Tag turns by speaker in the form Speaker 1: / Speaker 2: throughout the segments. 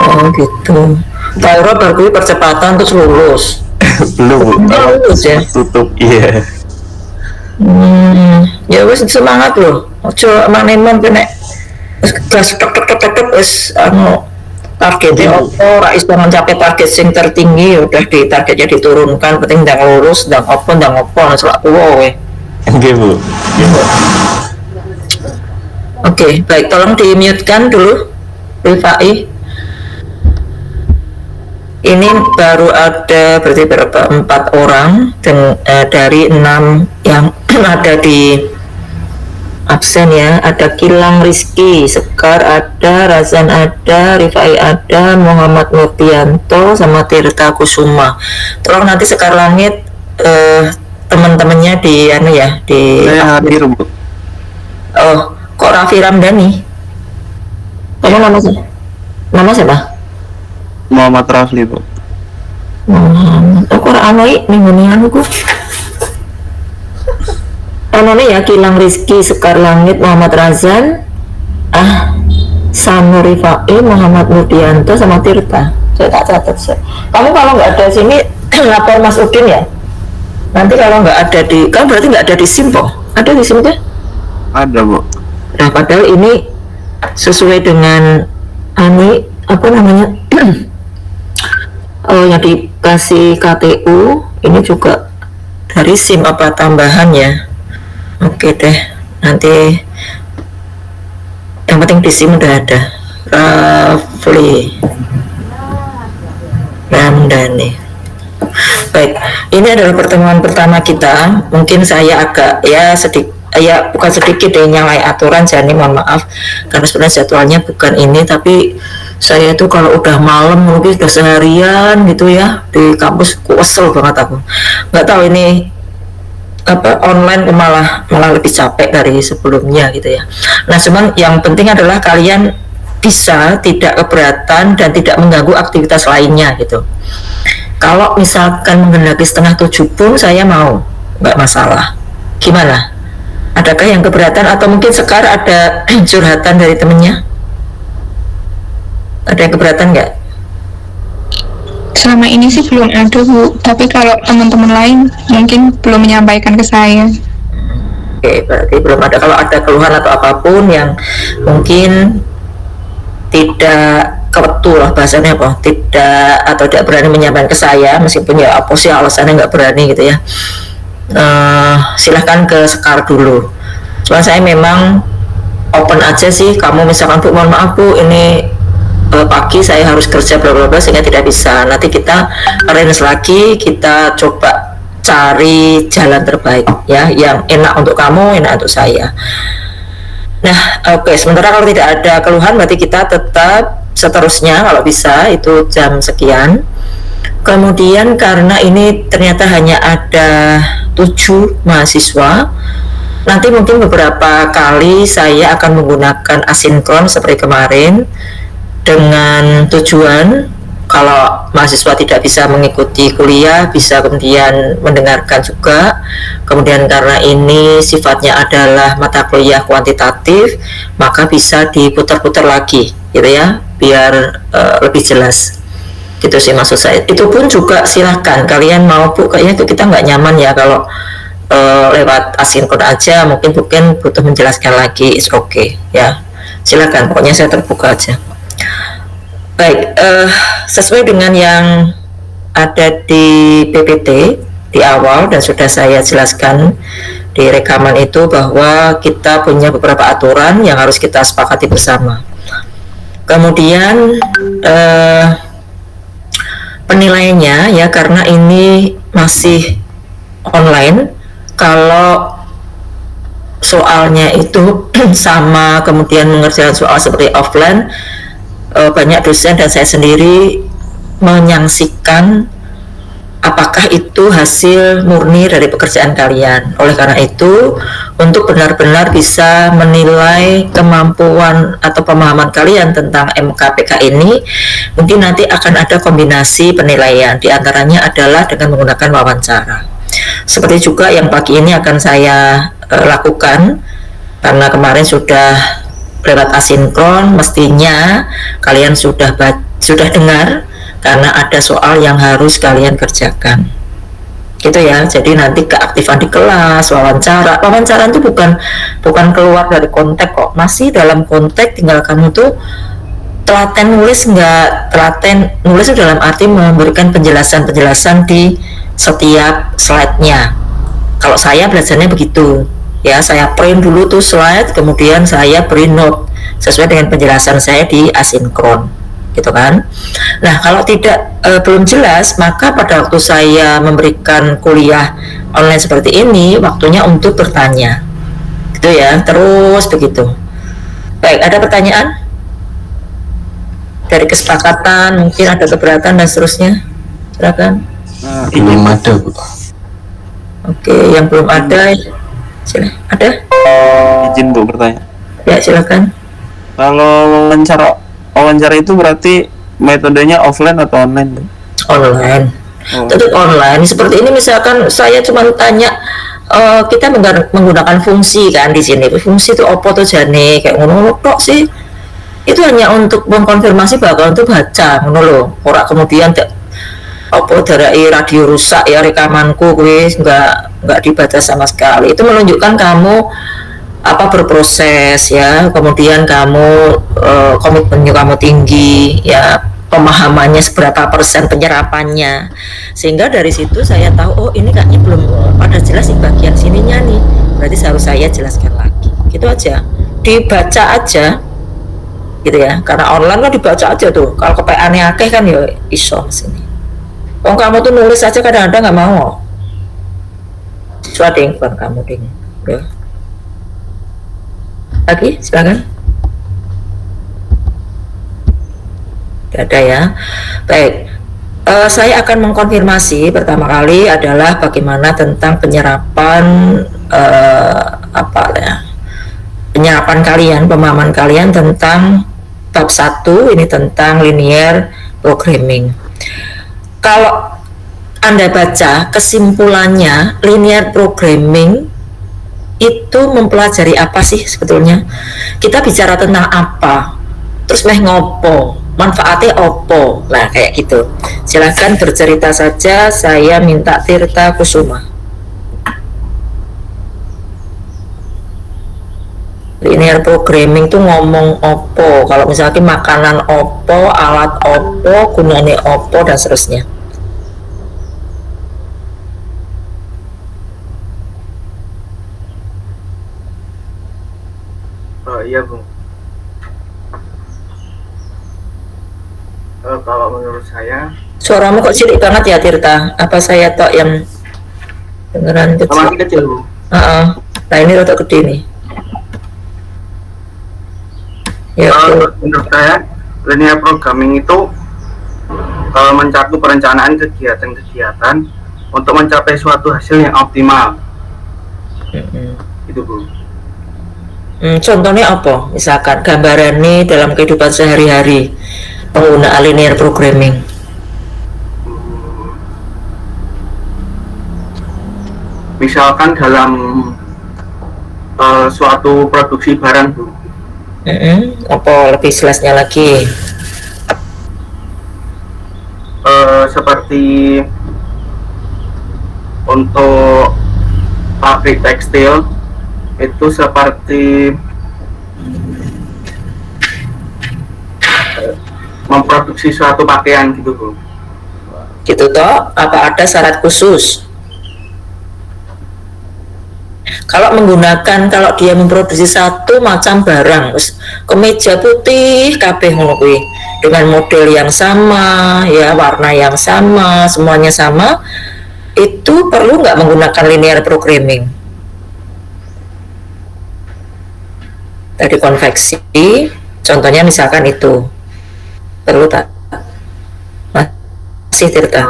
Speaker 1: Oh gitu. Tairo baru percepatan terus lulus.
Speaker 2: Belum Bu.
Speaker 1: Lulus ya.
Speaker 2: Tutup iya.
Speaker 1: Ya wis semangat loh. Ojo maneman kene gas tek wis targetnya opo ra iso mencapai target sing tertinggi ya udah di targetnya diturunkan, penting ndang lurus ndang opo selak tuwa we.
Speaker 2: Oke Bu.
Speaker 1: Oke, baik, tolong di-mute-kan dulu Rifai. Ini baru ada berarti berapa? 4 orang dari 6 yang ada di absen ya. Ada Gilang Rizky, Sekar ada, Razan ada, Rifai ada, Muhammad Nurtianto sama Tirta Kusuma. Tolong nanti Sekar Langit teman-temannya di
Speaker 2: Saya hadir Bu.
Speaker 1: Oh, kok Raffi Ramdhani? Kamu nama siapa?
Speaker 2: Muhammad Rafli Bu.
Speaker 1: Kok anoi minggu aku ya Gilang Rizky, Sekar Langit, Muhammad Razan, Sanur Rifai, Muhammad Nurdianto sama Tirta. Saya tak catat sih. Kamu kalau nggak ada sini lapor Mas Udin ya. Nanti kalau nggak ada kan berarti nggak ada di SIM kok. Ada di SIM kan?
Speaker 2: Ada Bu.
Speaker 1: Nah padahal ini sesuai dengan apa namanya yang dikasih KTU ini juga dari SIM apa tambahan ya. Oke deh, nanti yang penting di SIM udah ada. Rafli Ramdhani. Baik, ini adalah pertemuan pertama kita. Mungkin saya agak bukan sedikit nyalai aturan, jadi mohon maaf karena sebenarnya jadwalnya bukan ini, tapi saya tuh kalau udah malam mungkin udah seharian gitu ya di kampus, kesel banget aku. Nggak tahu ini online malah lebih capek dari sebelumnya gitu ya. Nah cuman yang penting adalah kalian bisa tidak keberatan dan tidak mengganggu aktivitas lainnya gitu. Kalau misalkan menghendaki 6:30 pun saya mau, nggak masalah. Gimana? Adakah yang keberatan atau mungkin sekarang ada curhatan dari temennya? Ada yang keberatan nggak?
Speaker 3: Selama ini sih belum ada Bu, tapi kalau teman-teman lain mungkin belum menyampaikan ke saya.
Speaker 1: Oke, berarti belum ada. Kalau ada keluhan atau apapun yang mungkin tidak kebetul lah bahasanya tidak berani menyampaikan ke saya, meskipun ya apa sih alasannya nggak berani gitu ya, silahkan ke Sekar dulu. Cuma saya memang open aja sih, kamu misalkan Bu mohon maaf Bu ini pagi saya harus kerja bla bla bla sehingga tidak bisa, nanti kita arrange lagi, kita coba cari jalan terbaik ya, yang enak untuk kamu, enak untuk saya. Nah oke, sementara kalau tidak ada keluhan berarti kita tetap seterusnya kalau bisa itu jam sekian. Kemudian karena ini ternyata hanya ada 7 mahasiswa, nanti mungkin beberapa kali saya akan menggunakan asinkron seperti kemarin, dengan tujuan kalau mahasiswa tidak bisa mengikuti kuliah bisa kemudian mendengarkan juga. Kemudian karena ini sifatnya adalah mata kuliah kuantitatif, maka bisa diputar-putar lagi gitu ya, biar lebih jelas gitu sih maksud saya. Itu pun juga silahkan kalian mau Bu, kayaknya itu kita nggak nyaman ya kalau lewat asinkron aja, mungkin butuh menjelaskan lagi, is okay ya, silakan, pokoknya saya terbuka aja. Baik, sesuai dengan yang ada di PPT di awal dan sudah saya jelaskan di rekaman itu bahwa kita punya beberapa aturan yang harus kita sepakati bersama. Kemudian penilaiannya ya, karena ini masih online, kalau soalnya itu sama kemudian mengerjakan soal seperti offline, banyak dosen dan saya sendiri menyaksikan apakah itu hasil murni dari pekerjaan kalian. Oleh karena itu, untuk benar-benar bisa menilai kemampuan atau pemahaman kalian tentang MKPK ini, mungkin nanti akan ada kombinasi penilaian, diantaranya adalah dengan menggunakan wawancara. Seperti juga yang pagi ini akan saya lakukan, karena kemarin sudah lewat asinkron, mestinya kalian sudah sudah dengar karena ada soal yang harus kalian kerjakan gitu ya. Jadi nanti keaktifan di kelas, wawancara itu bukan keluar dari konteks kok, masih dalam konteks, tinggal kamu tuh telaten nulis nggak. Telaten nulis itu dalam arti memberikan penjelasan di setiap slide-nya. Kalau saya belajarnya begitu ya, saya print dulu tuh slide, kemudian saya print note sesuai dengan penjelasan saya di asinkron gitu kan. Nah kalau tidak belum jelas, maka pada waktu saya memberikan kuliah online seperti ini, waktunya untuk bertanya gitu ya, terus begitu. Baik, ada pertanyaan dari kesepakatan, mungkin ada keberatan dan seterusnya, silakan.
Speaker 2: Belum ada, Bu.
Speaker 1: Oke, yang belum ada, silakan. Ada?
Speaker 2: Izin, Bu, bertanya.
Speaker 1: Ya, silakan.
Speaker 2: Kalau wawancara itu berarti metodenya offline atau online, Bu?
Speaker 1: Online.
Speaker 2: Oh.
Speaker 1: Tetap online. Seperti ini misalkan saya cuma tanya, kita menggunakan fungsi kan di sini. Fungsi itu opo tuh jane kayak ngono tok sih. Itu hanya untuk mengkonfirmasi bahwa untuk baca ngono lho. Ora kemudian opo darai radio rusak ya rekamanku kuwi enggak dibaca sama sekali. Itu menunjukkan kamu berproses ya, kemudian kamu komitmennya kamu tinggi ya, pemahamannya seberapa persen penyerapannya, sehingga dari situ saya tahu oh ini kayaknya belum pada jelas di bagian sininya nih, berarti harus saya jelaskan lagi gitu aja, dibaca aja gitu ya, karena online kan dibaca aja tuh, kalau kepeane akeh kan ya iso sini. Oh kamu tuh nulis aja kadang-kadang nggak mau, siswa ding bukan kamu ding ya. Lagi silakan. Tidak ada ya. Baik, saya akan mengkonfirmasi pertama kali adalah bagaimana tentang penyerapan penyerapan kalian, pemahaman kalian tentang bab 1 ini tentang linear programming. Kalau Anda baca kesimpulannya, linear programming itu mempelajari apa sih sebetulnya? Kita bicara tentang apa? Terus ngopo? Manfaatnya opo? Nah kayak gitu. Silahkan bercerita saja. Saya minta Tirta Kusuma. Linear programming tuh ngomong opo? Kalau misalnya makanan opo, alat opo, gunane opo dan seterusnya.
Speaker 4: Iya Bu. Kalau menurut saya,
Speaker 1: suaramu kok cilik banget ya Tirta? Apa saya tok yang dengeran kecil?
Speaker 4: masih kecil Bu.
Speaker 1: Nah ini rada gede nih. Ya,
Speaker 4: menurut saya linear programming itu mencakup perencanaan kegiatan-kegiatan untuk mencapai suatu hasil yang optimal. Itu Bu.
Speaker 1: Contohnya apa? Misalkan gambarannya dalam kehidupan sehari-hari penggunaan linear programming.
Speaker 4: Misalkan dalam suatu produksi barang Bu.
Speaker 1: Apa lebih jelasnya lagi?
Speaker 4: Seperti untuk pabrik tekstil itu seperti memproduksi suatu pakaian gitu Bu.
Speaker 1: Gitu toh? Apa ada syarat khusus? Kalau dia memproduksi satu macam barang, kemeja putih kabeh ngono kuwi dengan model yang sama, ya warna yang sama, semuanya sama, itu perlu nggak menggunakan linear programming? Tadi konveksi, contohnya misalkan itu perlu tak? Masih Tirta?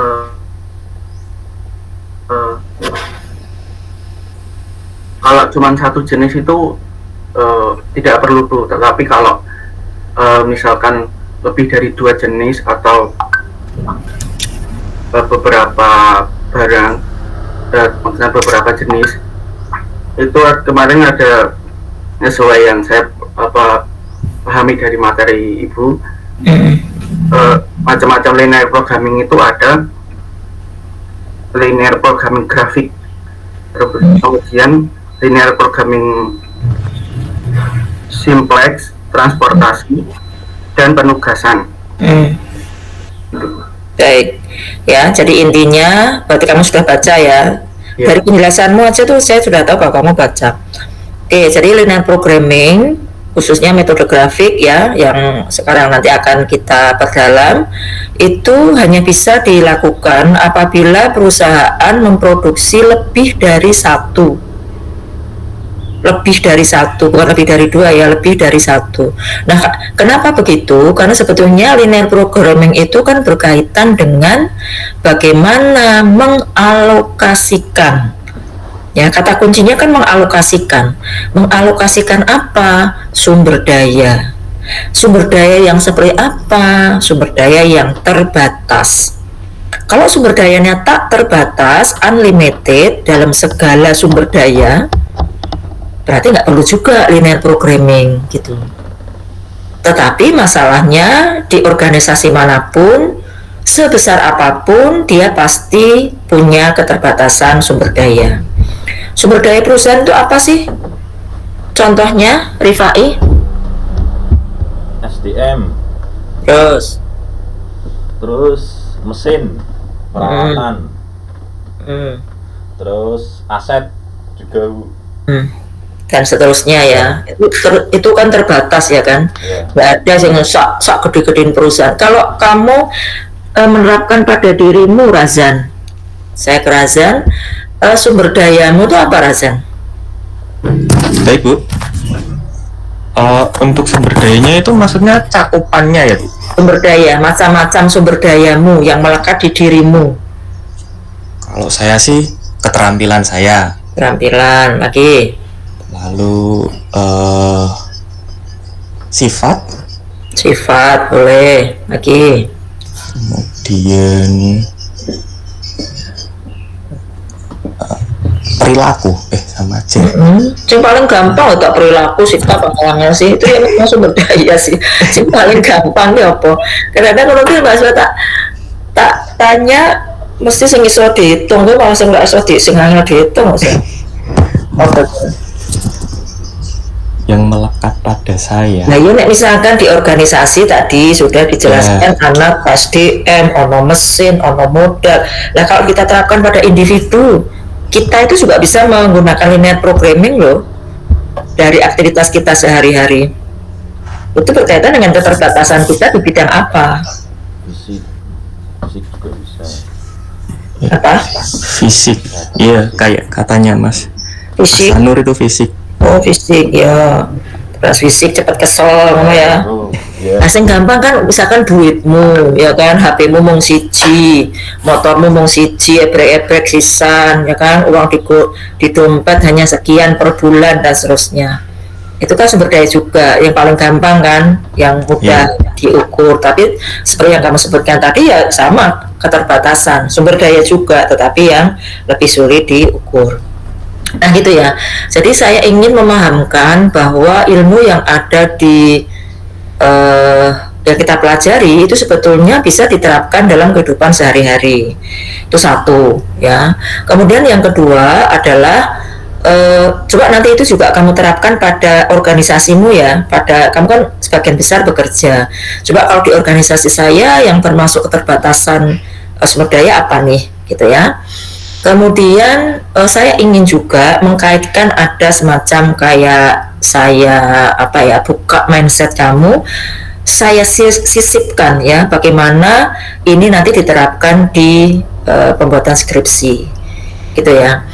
Speaker 4: Kalau cuma satu jenis itu tidak perlu Bu, tetapi kalau misalkan lebih dari 2 jenis atau beberapa barang, maksudnya beberapa jenis, itu kemarin ada sesuai yang saya pahami dari materi Ibu, macam-macam linear programming itu ada linear programming grafik, kemudian linear programming simplex, transportasi, dan penugasan.
Speaker 1: Baik, ya. Jadi intinya, berarti kamu sudah baca ya.
Speaker 4: Ya.
Speaker 1: Dari penjelasanmu aja tuh saya sudah tahu kalau kamu baca. Oke, jadi linear programming khususnya metode grafik ya, yang sekarang nanti akan kita perdalam, itu hanya bisa dilakukan apabila perusahaan memproduksi lebih dari satu, bukan lebih dari dua ya, lebih dari satu. Nah, kenapa begitu? Karena sebetulnya linear programming itu kan berkaitan dengan bagaimana mengalokasikan. Ya, kata kuncinya kan mengalokasikan. Mengalokasikan apa? Sumber daya. Sumber daya yang seperti apa? Sumber daya yang terbatas. Kalau sumber dayanya tak terbatas, unlimited dalam segala sumber daya, berarti nggak perlu juga linear programming gitu. Tetapi masalahnya di organisasi manapun, sebesar apapun, dia pasti punya keterbatasan sumber daya. Sumber daya perusahaan itu apa sih? Contohnya, Rifai?
Speaker 5: SDM,
Speaker 1: Terus
Speaker 5: mesin, peralatan, terus aset juga, Bu.
Speaker 1: dan seterusnya ya. Itu kan terbatas ya kan. Nggak ada yang sak gede-gedein perusahaan. Kalau kamu menerapkan pada dirimu, Razan, saya ke Razan, sumber dayamu itu apa, Razan?
Speaker 6: Baik, Bu. Untuk sumber dayanya itu maksudnya cakupannya ya, Bu?
Speaker 1: Sumber daya, macam-macam sumber dayamu yang melekat di dirimu.
Speaker 6: Kalau saya sih keterampilan saya.
Speaker 1: Keterampilan, lagi.
Speaker 6: Lalu sifat.
Speaker 1: Sifat, boleh. Lagi.
Speaker 6: Kemudian perilaku, sama aja.
Speaker 1: Yang paling gampang untuk perilaku sifat orangnya sih itu yang memang sumber daya sih. Yang paling gampang ya apa? Kadang-kadang kalau kita bahasa tak tanya mesti sing iso dihitung, tapi malah sing nggak iso dihitung sih.
Speaker 6: Yang melekat pada saya.
Speaker 1: Nah, ini misalkan di organisasi tadi sudah dijelaskan anak SDM, ono mesin, ono modal. Nah, kalau kita terapkan pada individu, kita itu juga bisa menggunakan linear programming loh dari aktivitas kita sehari-hari. Itu berkaitan dengan keterbatasan kita di bidang apa?
Speaker 5: Fisik juga bisa.
Speaker 1: Apa?
Speaker 6: Fisik. Iya, kayak katanya Mas
Speaker 1: Fisik.
Speaker 6: Nur itu fisik.
Speaker 1: Oh, fisik ya. Terus fisik cepat kesel ngono ya. Nah, sing gampang kan misalkan duitmu, ya kan, HP-mu mung siji, motormu mung siji, ebrek-ebrek sisan, ya kan, uang di dompet hanya sekian per bulan dan seterusnya. Itu kan sumber daya juga, yang paling gampang kan, yang mudah diukur. Tapi seperti yang kamu sebutkan tadi ya sama, keterbatasan sumber daya juga, tetapi yang lebih sulit diukur. Nah gitu ya. Jadi saya ingin memahamkan bahwa ilmu yang ada di yang kita pelajari itu sebetulnya bisa diterapkan dalam kehidupan sehari-hari. Itu satu ya. Kemudian yang kedua adalah coba nanti itu juga kamu terapkan pada organisasimu ya. Pada kamu kan sebagian besar bekerja. Coba kalau di organisasi saya yang termasuk keterbatasan sumber daya apa nih, gitu ya. Kemudian saya ingin juga mengkaitkan ada semacam kayak saya buka mindset kamu, saya sisipkan ya bagaimana ini nanti diterapkan di pembuatan skripsi, gitu ya.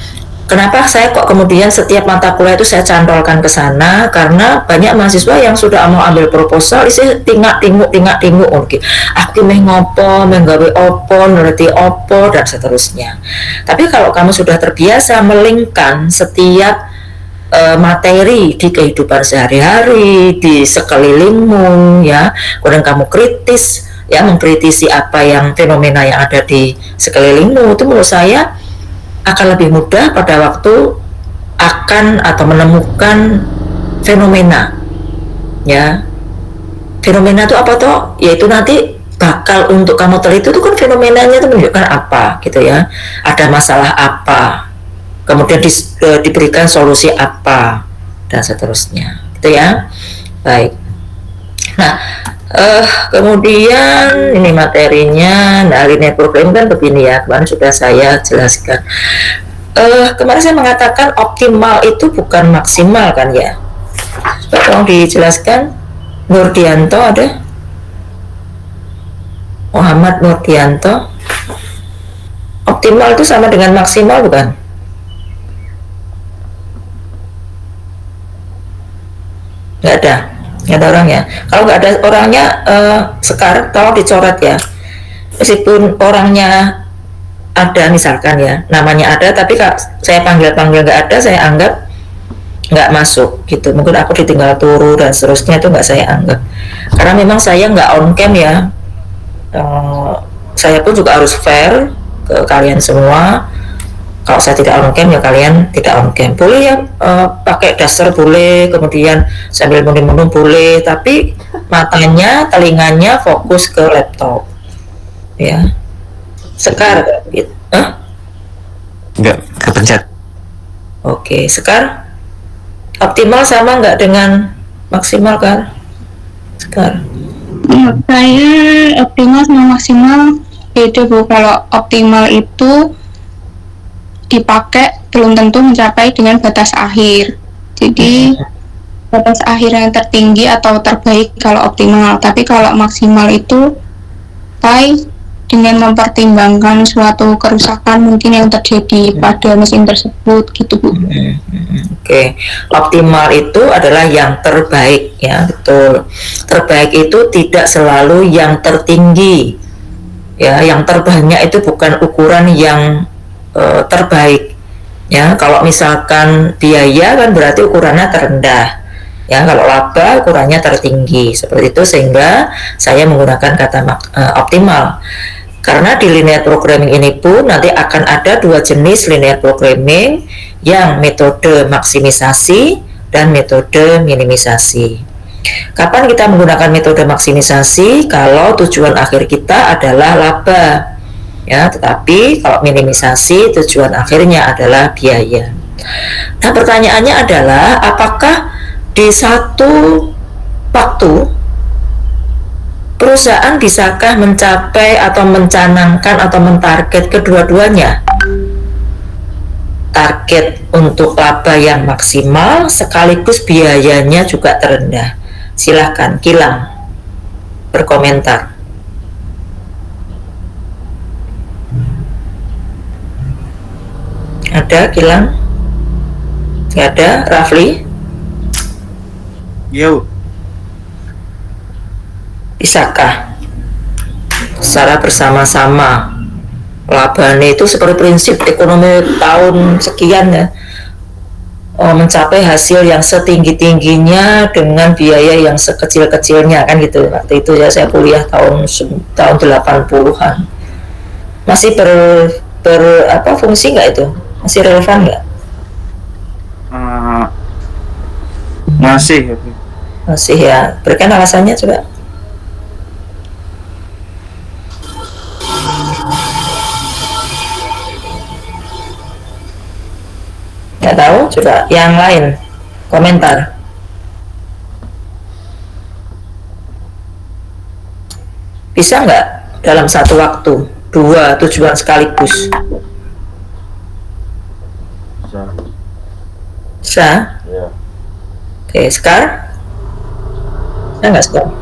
Speaker 1: Kenapa saya kok kemudian setiap mata kuliah itu saya cantolkan ke sana? Karena banyak mahasiswa yang sudah mau ambil proposal, isi tingak-tinguk, oke. Aku meh ngopo, menggawe opo, ngerti opo, dan seterusnya. Tapi kalau kamu sudah terbiasa melingkan setiap materi di kehidupan sehari-hari, di sekelilingmu, ya, kemudian kamu kritis, ya, mengkritisi apa yang fenomena yang ada di sekelilingmu, itu menurut saya akan lebih mudah pada waktu akan atau menemukan fenomena, ya. Fenomena itu apa toh? Yaitu nanti bakal untuk kamu teliti itu kan fenomenanya itu menunjukkan apa gitu ya, ada masalah apa, kemudian diberikan solusi apa dan seterusnya gitu ya. Baik, nah kemudian ini materinya. Nah, linear programming kan begini ya, kemarin sudah saya jelaskan. Kemarin saya mengatakan optimal itu bukan maksimal kan ya. Coba tolong dijelaskan. Nurdianto ada? Muhammad Nurdianto. Optimal itu sama dengan maksimal bukan? Nggak ada orangnya. Kalau nggak ada orangnya, sekarang tolong dicoret ya. Meskipun orangnya ada misalkan ya, namanya ada, tapi kalau saya panggil nggak ada, saya anggap nggak masuk gitu. Mungkin aku ditinggal turu dan seterusnya, itu nggak saya anggap. Karena memang saya nggak on cam ya. Saya pun juga harus fair ke kalian semua. Kalau saya tidak on cam ya kalian tidak on cam. Boleh ya pakai daster boleh, kemudian sambil minum boleh, tapi matanya, telinganya fokus ke laptop ya. Sekar gitu.
Speaker 6: Enggak, kepencet.
Speaker 1: Oke, Sekar optimal sama nggak dengan maksimal kan? Sekar.
Speaker 3: Menurut saya optimal sama maksimal beda Bu. Kalau optimal itu dipakai belum tentu mencapai dengan batas akhir. Jadi batas akhir yang tertinggi atau terbaik kalau optimal. Tapi kalau maksimal itu dengan mempertimbangkan suatu kerusakan mungkin yang terjadi pada mesin tersebut gitu Bu.
Speaker 1: Oke, optimal itu adalah yang terbaik ya, betul. Terbaik itu tidak selalu yang tertinggi ya, yang terbanyak itu bukan ukuran yang terbaik ya. Kalau misalkan biaya kan berarti ukurannya terendah ya, kalau laba ukurannya tertinggi seperti itu, sehingga saya menggunakan kata optimal. Karena di linear programming ini pun nanti akan ada dua jenis linear programming, yang metode maksimisasi dan metode minimisasi. Kapan kita menggunakan metode maksimisasi? Kalau tujuan akhir kita adalah laba ya, tetapi kalau minimisasi tujuan akhirnya adalah biaya. Nah, pertanyaannya adalah apakah di satu waktu perusahaan bisakah mencapai atau mencanangkan atau mentarget kedua-duanya? Target untuk laba yang maksimal sekaligus biayanya juga terendah. Silahkan Gilang berkomentar. Ada Gilang? Nggak ada. Rafli?
Speaker 2: Yo.
Speaker 1: Bisakah secara bersama-sama labanya itu seperti prinsip ekonomi tahun sekian ya, mencapai hasil yang setinggi-tingginya dengan biaya yang sekecil-kecilnya kan gitu. Waktu itu ya saya kuliah tahun 80-an. Masih fungsi nggak itu? Masih relevan nggak?
Speaker 2: Masih.
Speaker 1: Masih ya. Berikan alasannya coba. Nggak tahu, coba yang lain komentar. Bisa nggak dalam satu waktu dua tujuan sekaligus?
Speaker 5: Bisa.
Speaker 1: Bisa.
Speaker 5: Ya.
Speaker 1: Oke, sekarang bisa nggak sekarang?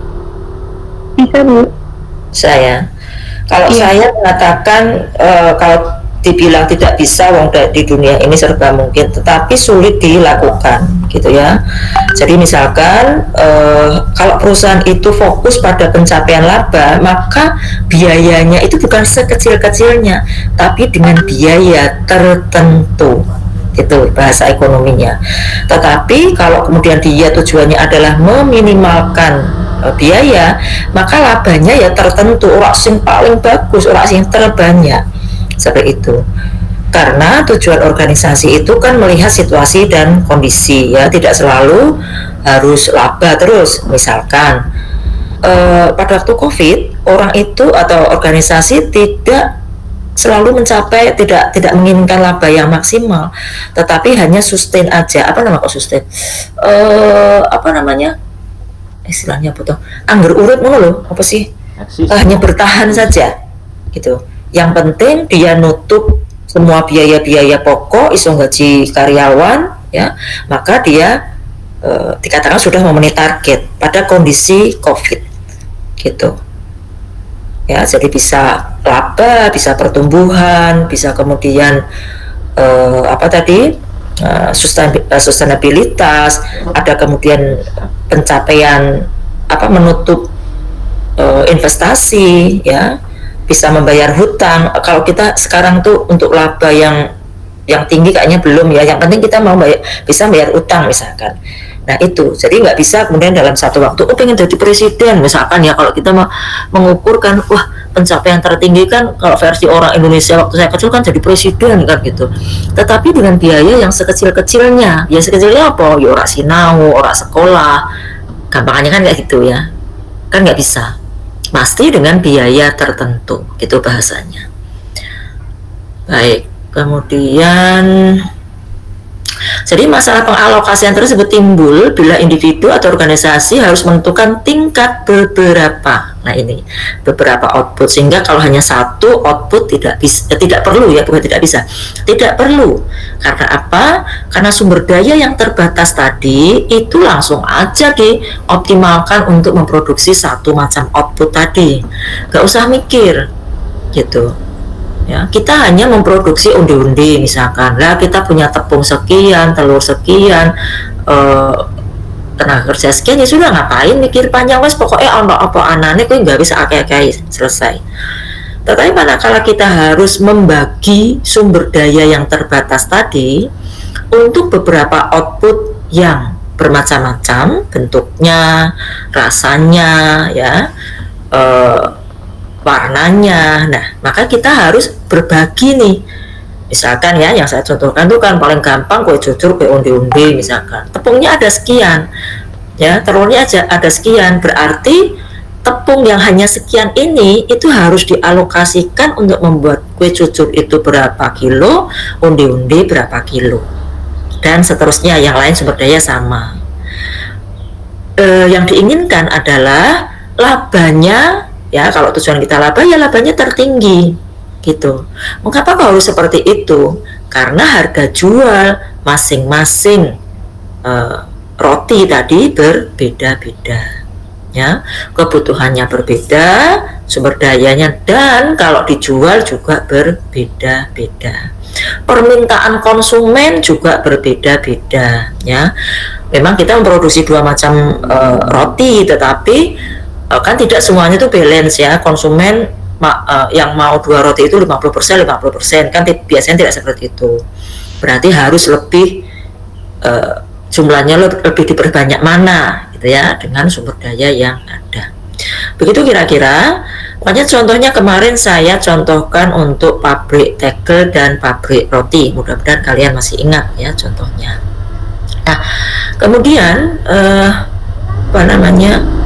Speaker 3: Bisa Bu.
Speaker 1: Saya kalau
Speaker 3: Iya.
Speaker 1: saya mengatakan kalau dibilang tidak bisa, wong di dunia ini serba mungkin, tetapi sulit dilakukan gitu ya. Jadi misalkan kalau perusahaan itu fokus pada pencapaian laba, maka biayanya itu bukan sekecil-kecilnya, tapi dengan biaya tertentu, itu bahasa ekonominya. Tetapi kalau kemudian dia tujuannya adalah meminimalkan biaya, maka labanya ya tertentu, orang sing paling bagus, orang sing terbanyak, seperti itu. Karena tujuan organisasi itu kan melihat situasi dan kondisi ya, tidak selalu harus laba terus. Misalkan pada waktu COVID orang itu atau organisasi tidak selalu mencapai tidak menginginkan laba yang maksimal, tetapi hanya sustain aja. Apa nama kok sustain? Apa namanya? Istilahnya apa tuh? Angger urip ngono lho, apa sih?
Speaker 5: Eksis.
Speaker 1: Hanya bertahan saja, gitu. Yang penting dia nutup semua biaya-biaya pokok, iso gaji karyawan, ya, maka dia dikatakan sudah memenuhi target pada kondisi COVID, gitu. Ya, jadi bisa laba, bisa pertumbuhan, bisa kemudian apa tadi sustainabilitas, ada kemudian pencapaian apa menutup investasi, ya, bisa membayar hutang. Kalau kita sekarang tuh untuk laba yang tinggi kayaknya belum ya. Yang penting kita mau bisa bayar utang misalkan. Nah itu, jadi nggak bisa kemudian dalam satu waktu, pengen jadi presiden misalkan ya. Kalau kita mengukurkan, wah pencapaian tertinggi kan kalau versi orang Indonesia waktu saya kecil kan jadi presiden kan gitu. Tetapi dengan biaya yang sekecil-kecilnya, ya sekecilnya apa? Ya orang sinau, orang sekolah, gampangannya kan kayak gitu ya. Kan nggak bisa, pasti dengan biaya tertentu, gitu bahasanya. Baik, kemudian jadi masalah pengalokasian tersebut timbul bila individu atau organisasi harus menentukan tingkat beberapa. Nah ini beberapa output, sehingga kalau hanya satu output tidak perlu ya, bukan tidak bisa, tidak perlu. Karena apa? Karena sumber daya yang terbatas tadi itu langsung aja dioptimalkan untuk memproduksi satu macam output tadi. Gak usah mikir, gitu. Ya, kita hanya memproduksi undi-undi misalkan. Lah kita punya tepung sekian, telur sekian, tenaga kerja sekian, ya sudah, ngapain mikir panjang, mas pokoknya ono apa anane kowe nggak bisa akeh-akeh, selesai. Tetapi manakala kita harus membagi sumber daya yang terbatas tadi untuk beberapa output yang bermacam-macam bentuknya, rasanya, ya, warnanya. Nah, maka kita harus berbagi nih. Misalkan ya, yang saya contohkan itu kan paling gampang, kue cucur, kue undi-undi misalkan. Tepungnya ada sekian, ya, telurnya aja ada sekian. Berarti tepung yang hanya sekian ini itu harus dialokasikan untuk membuat kue cucur itu berapa kilo, undi-undi berapa kilo, dan seterusnya. Yang lain sumber daya sama. Yang diinginkan adalah labanya. Ya, kalau tujuan kita laba, ya labanya tertinggi, gitu. Mengapa harus seperti itu? Karena harga jual masing-masing roti tadi berbeda-beda, ya. Kebutuhannya berbeda, sumber dayanya, dan kalau dijual juga berbeda-beda. Permintaan konsumen juga berbeda-beda, ya. Memang kita memproduksi dua macam roti, tetapi kan tidak semuanya itu balance ya. Konsumen yang mau dua roti itu 50% kan biasanya tidak seperti itu. Berarti harus lebih jumlahnya lebih diperbanyak mana, gitu ya, dengan sumber daya yang ada. Begitu kira-kira. Makanya contohnya kemarin saya contohkan untuk pabrik tegel dan pabrik roti. Mudah-mudahan kalian masih ingat ya contohnya. Nah, kemudian apa namanya?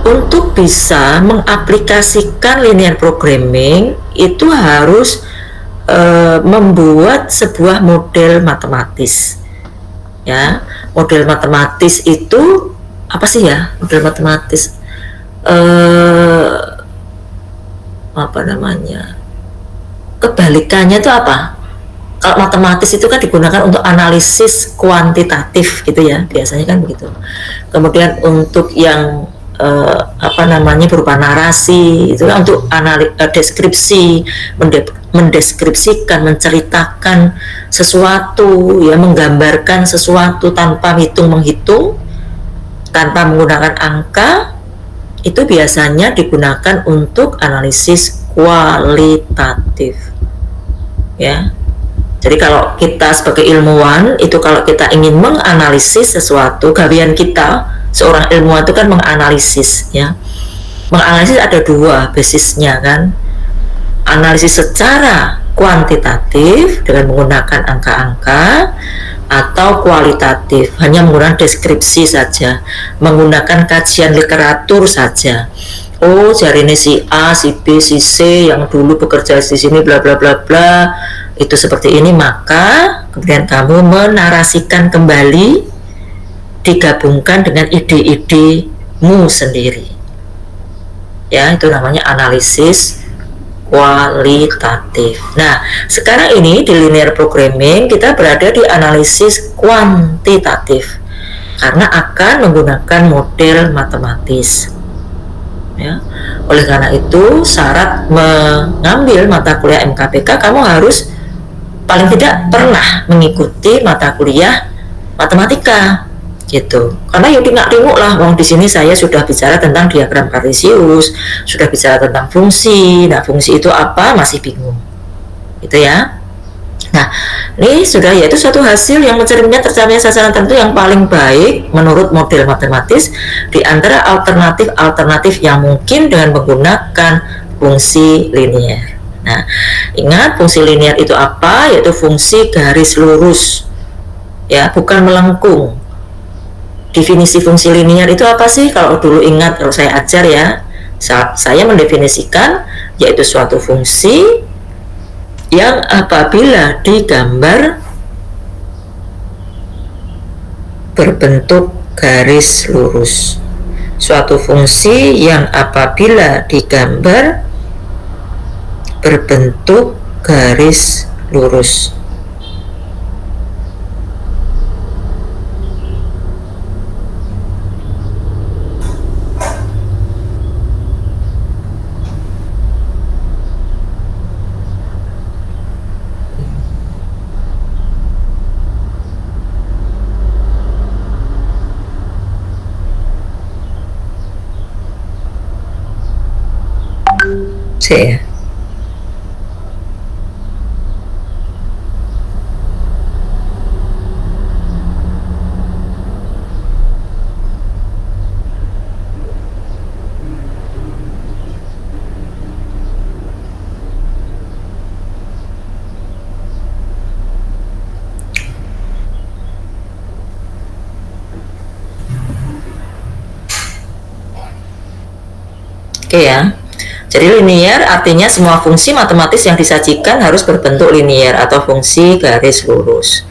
Speaker 1: Untuk bisa mengaplikasikan linear programming itu harus membuat sebuah model matematis. Ya, model matematis itu apa sih ya? Model matematis apa namanya? Kebalikannya itu apa? Kalau matematis itu kan digunakan untuk analisis kuantitatif gitu ya, biasanya kan begitu. Kemudian untuk yang apa namanya berupa narasi itu kan untuk deskripsi, mendeskripsikan, menceritakan sesuatu, ya, menggambarkan sesuatu tanpa menghitung, tanpa menggunakan angka. Itu biasanya digunakan untuk analisis kualitatif, ya. Jadi kalau kita sebagai ilmuwan itu, kalau kita ingin menganalisis sesuatu, gawean kita seorang ilmuwan itu kan menganalisis, ya. Menganalisis ada dua basisnya kan. Analisis secara kuantitatif dengan menggunakan angka-angka, atau kualitatif, hanya menggunakan deskripsi saja, menggunakan kajian literatur saja. Oh, jari ini si A, si B, si C yang dulu bekerja di sini bla bla bla bla, itu seperti ini, maka kemudian kamu menarasikan kembali, digabungkan dengan ide-idemu sendiri. Ya, itu namanya analisis kualitatif. Nah, sekarang ini di linear programming kita berada di analisis kuantitatif karena akan menggunakan model matematis. Ya, oleh karena itu syarat mengambil mata kuliah MKPK kamu harus paling tidak pernah mengikuti mata kuliah matematika gitu, karena ya nggak tengok lah, wong di sini saya sudah bicara tentang diagram kartesius, sudah bicara tentang fungsi. Nah, fungsi itu apa masih bingung gitu ya. Nah, ini sudah, yaitu suatu hasil yang mencerminkan tercapainya sasaran tertentu yang paling baik menurut model matematis di antara alternatif yang mungkin dengan menggunakan fungsi linear. Nah, ingat fungsi linear itu apa? Yaitu fungsi garis lurus ya, bukan melengkung. Definisi fungsi linear itu apa sih? Kalau dulu ingat, kalau saya ajar ya, saya mendefinisikan yaitu suatu fungsi yang apabila digambar berbentuk garis lurus. Suatu fungsi yang apabila digambar berbentuk garis lurus. Ya. Oke ya. Jadi linear artinya semua fungsi matematis yang disajikan harus berbentuk linear atau fungsi garis lurus.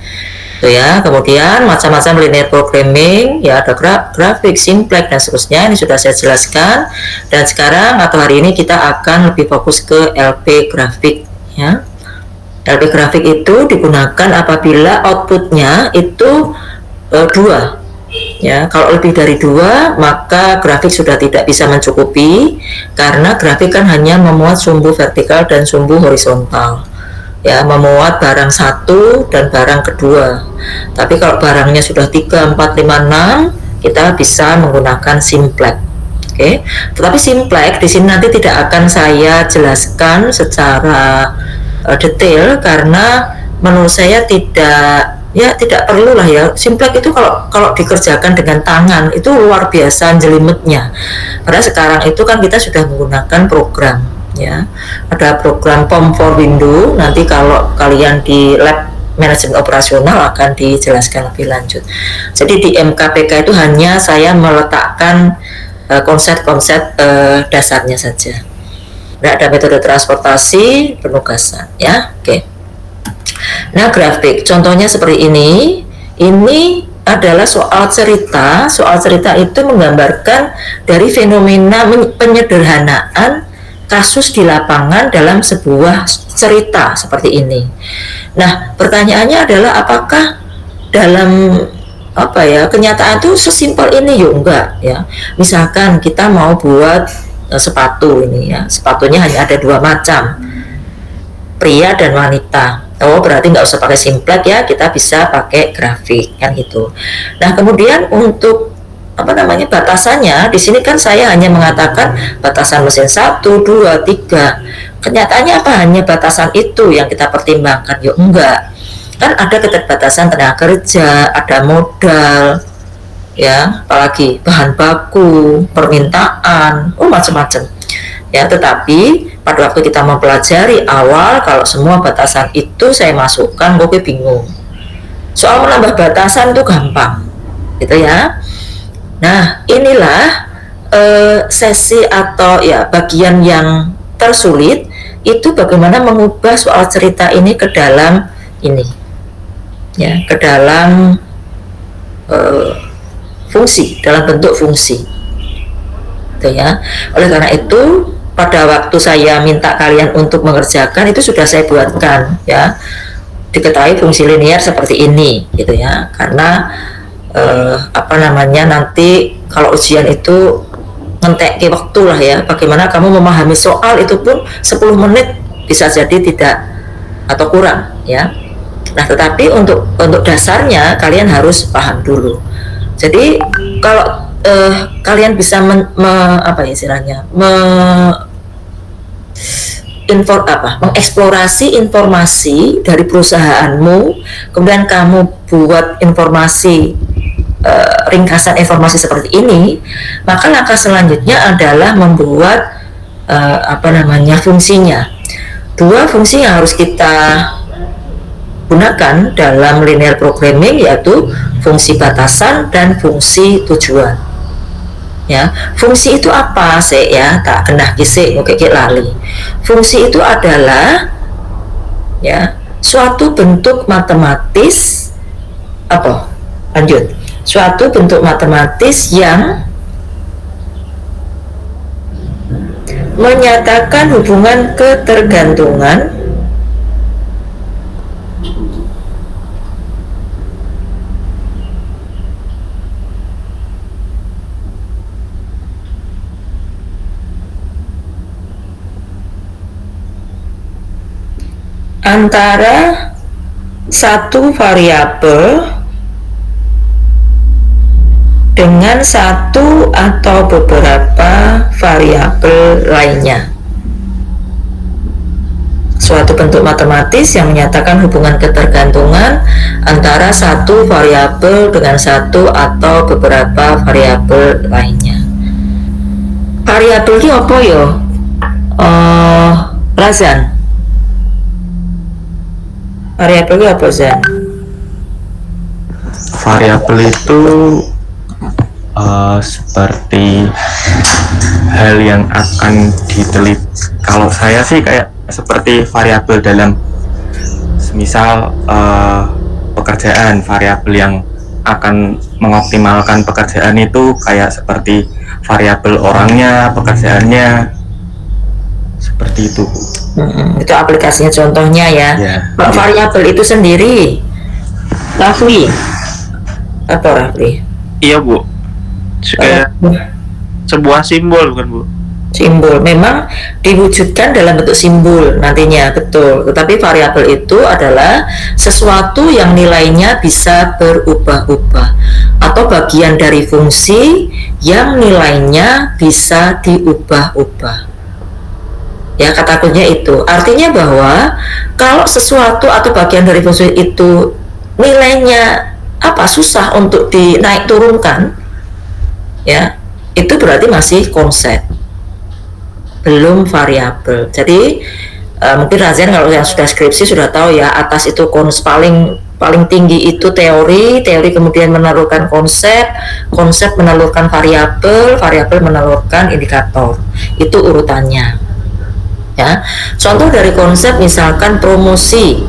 Speaker 1: Itu ya. Kemudian macam-macam linear programming, ya ada grafik, simplex dan seterusnya. Ini sudah saya jelaskan. Dan sekarang atau hari ini kita akan lebih fokus ke LP grafik ya. LP grafik itu digunakan apabila outputnya itu dua. Ya, kalau lebih dari dua maka grafik sudah tidak bisa mencukupi, karena grafik kan hanya memuat sumbu vertikal dan sumbu horizontal ya, memuat barang satu dan barang kedua. Tapi kalau barangnya sudah 3, 4, 5, 6 kita bisa menggunakan simplex. Oke, tetapi simplex di sini nanti tidak akan saya jelaskan secara detail karena menurut saya tidak perlu lah ya. Simplex itu kalau dikerjakan dengan tangan itu luar biasa jelimetnya. Karena sekarang itu kan kita sudah menggunakan program ya. Ada program POM4 Windows. Nanti kalau kalian di lab manajemen operasional akan dijelaskan lebih lanjut. Jadi di MKPK itu hanya saya meletakkan konsep-konsep dasarnya saja. Nah, ada metode transportasi, penugasan ya. Oke. Nah, grafik contohnya seperti ini. Ini adalah soal cerita. Soal cerita itu menggambarkan dari fenomena penyederhanaan kasus di lapangan dalam sebuah cerita seperti ini. Nah, pertanyaannya adalah apakah dalam kenyataan itu sesimpel ini? Ya enggak ya. Misalkan kita mau buat sepatu ini ya. Sepatunya hanya ada dua macam, pria dan wanita. Oh, berarti nggak usah pakai simplex ya, kita bisa pakai grafik kan gitu. Nah, kemudian untuk batasannya di sini kan saya hanya mengatakan batasan mesin 1, 2, 3. Kenyataannya apa? Hanya batasan itu yang kita pertimbangkan? Ya enggak. Kan ada keterbatasan tenaga kerja, ada modal, ya, apalagi bahan baku, permintaan, macam-macam. Ya, tetapi pada waktu kita mempelajari awal, kalau semua batasan itu saya masukkan, gue bingung. Soal menambah batasan itu gampang, gitu ya. Nah, inilah sesi atau ya bagian yang tersulit itu bagaimana mengubah soal cerita ini ke dalam ini, ya, ke dalam fungsi, dalam bentuk fungsi, gitu ya. Oleh karena itu, pada waktu saya minta kalian untuk mengerjakan itu sudah saya buatkan, ya, diketahui fungsi linear seperti ini, gitu ya. Karena nanti kalau ujian itu ngentek waktu lah ya, bagaimana kamu memahami soal itu pun 10 menit bisa jadi tidak atau kurang, ya. Nah, tetapi untuk dasarnya kalian harus paham dulu. Jadi kalau kalian bisa mengeksplorasi informasi dari perusahaanmu, kemudian kamu buat informasi ringkasan informasi seperti ini, maka langkah selanjutnya adalah membuat fungsinya. 2 fungsi yang harus kita gunakan dalam linear programming yaitu fungsi batasan dan fungsi tujuan. Ya, fungsi itu apa sih ya? Tak kena gisik ngekek lali. Fungsi itu adalah ya suatu bentuk matematis suatu bentuk matematis yang menyatakan hubungan ketergantungan antara satu variabel dengan satu atau beberapa variabel lainnya. Suatu bentuk matematis yang menyatakan hubungan ketergantungan antara satu variabel dengan satu atau beberapa variabel lainnya. Variabel itu apa ya? Razan. Variabel itu apa, Zan?
Speaker 6: Variabel itu seperti hal yang akan diteliti. Kalau saya sih kayak seperti variabel dalam misal pekerjaan, variabel yang akan mengoptimalkan pekerjaan itu kayak seperti variabel orangnya, pekerjaannya, seperti itu.
Speaker 1: Itu aplikasinya contohnya ya. Kalau variabel itu sendiri, Rafli, apa Rafli?
Speaker 2: Iya Bu, kayak sebuah simbol bukan Bu?
Speaker 1: Simbol memang diwujudkan dalam bentuk simbol nantinya, betul. Tetapi variabel itu adalah sesuatu yang nilainya bisa berubah-ubah atau bagian dari fungsi yang nilainya bisa diubah-ubah. Ya, kata kuncinya itu. Artinya bahwa kalau sesuatu atau bagian dari fungsi itu nilainya susah untuk dinaik turunkan, ya, itu berarti masih konsep, belum variabel. Jadi mungkin Razian kalau yang sudah skripsi sudah tahu ya, atas itu paling tinggi itu teori kemudian menelurkan konsep menelurkan variabel menelurkan indikator. Itu urutannya. Ya, contoh dari konsep misalkan promosi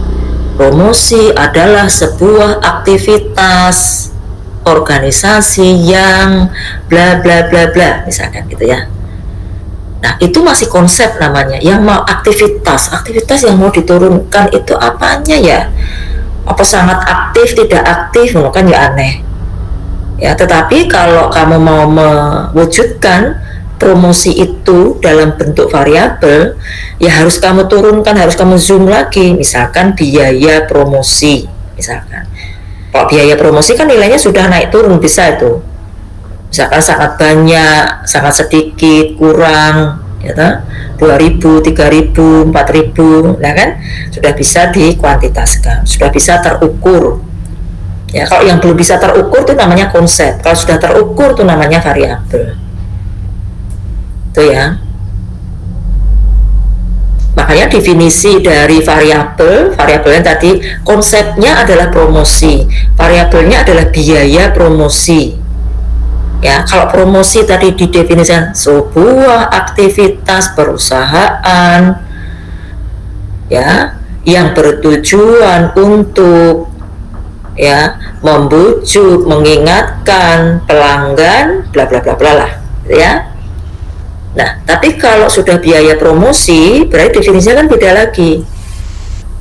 Speaker 1: adalah sebuah aktivitas organisasi yang bla bla bla bla, misalkan gitu ya. Nah, itu masih konsep namanya. Yang mau aktivitas yang mau diturunkan itu apanya ya? Apa sangat aktif, tidak aktif, kan ya aneh. Ya, tetapi kalau kamu mau mewujudkan promosi itu dalam bentuk variabel, ya harus kamu turunkan, harus kamu zoom lagi. Misalkan biaya promosi, misalkan. Kalau biaya promosi kan nilainya sudah naik turun, bisa itu. Misalkan sangat banyak, sangat sedikit, kurang, ya, 2.000, 3.000, 4.000, nah kan sudah bisa dikuantitaskan, sudah bisa terukur. Ya, kalau yang belum bisa terukur itu namanya konsep. Kalau sudah terukur itu namanya variabel. Itu ya. Makanya definisi dari variabelnya tadi konsepnya adalah promosi, variabelnya adalah biaya promosi. Ya, kalau promosi tadi didefinisikan sebuah aktivitas perusahaan ya yang bertujuan untuk ya membujuk, mengingatkan pelanggan bla bla bla bla lah gitu ya. Nah, tapi kalau sudah biaya promosi berarti definisinya kan beda lagi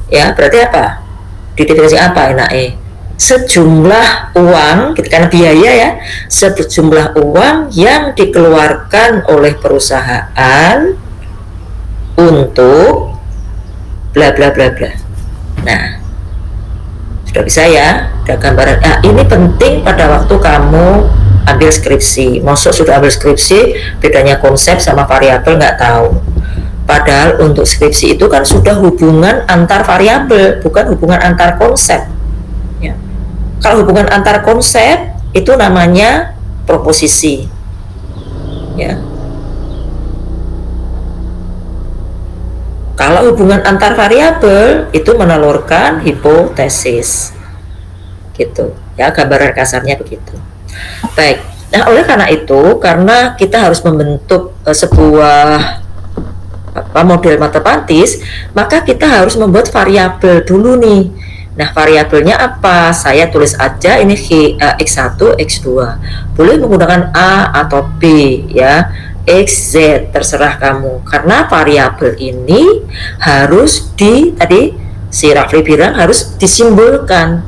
Speaker 1: ya. Berarti apa? Didefinisi apa enaknya? Sejumlah uang, karena biaya ya, sejumlah uang yang dikeluarkan oleh perusahaan untuk bla bla bla bla. Nah, sudah bisa ya, ada gambaran. Nah, ini penting pada waktu kamu ambil skripsi. Maksud sudah ambil skripsi, bedanya konsep sama variabel nggak tahu. Padahal untuk skripsi itu kan sudah hubungan antar variabel, bukan hubungan antar konsep. Ya. Kalau hubungan antar konsep itu namanya proposisi. Ya. Kalau hubungan antar variabel itu menelurkan hipotesis, gitu. Ya, gambaran kasarnya begitu. Baik. Nah, oleh karena itu, karena kita harus membentuk sebuah model matematis, maka kita harus membuat variabel dulu nih. Nah, variabelnya apa? Saya tulis aja ini x1, x2. Boleh menggunakan a atau b ya. X, Z, terserah kamu. Karena variabel ini harus tadi si Rafli bilang harus disimbolkan,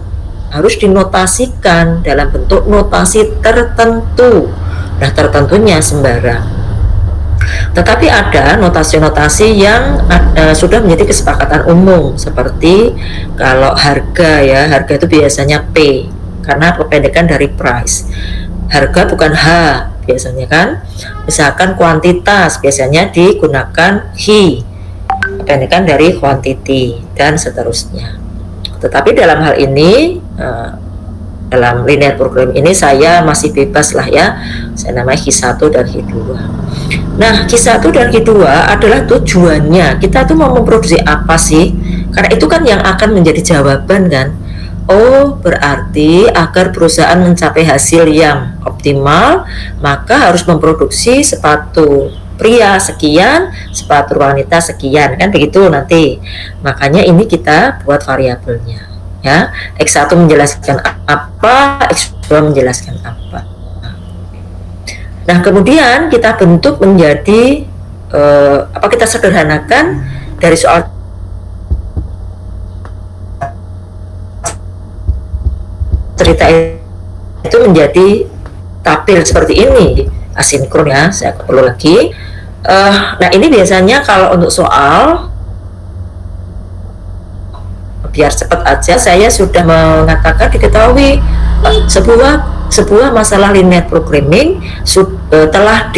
Speaker 1: harus dinotasikan dalam bentuk notasi tertentu. Nah, tertentunya sembarang. Tetapi ada notasi-notasi yang sudah menjadi kesepakatan umum, seperti kalau harga ya, harga itu biasanya P karena kependekan dari price. Harga bukan H biasanya kan. Misalkan kuantitas biasanya digunakan HI, kependekan dari quantity dan seterusnya. Tetapi dalam hal ini dalam linear program ini saya masih bebas lah ya, saya namanya Q1 dan Q2. Nah, Q1 dan Q2 adalah tujuannya kita tuh mau memproduksi apa sih, karena itu kan yang akan menjadi jawaban kan. Oh, berarti agar perusahaan mencapai hasil yang optimal, maka harus memproduksi sepatu pria sekian, sepatu wanita sekian, kan begitu nanti. Makanya ini kita buat variabelnya ya. X1 menjelaskan apa, X2 menjelaskan apa. Nah, kemudian kita bentuk menjadi kita sederhanakan dari soal cerita itu menjadi tabel seperti ini, asinkron ya, saya perlu lagi. Nah, ini biasanya kalau untuk soal, biar cepat aja, saya sudah mengatakan diketahui sebuah masalah linear programming telah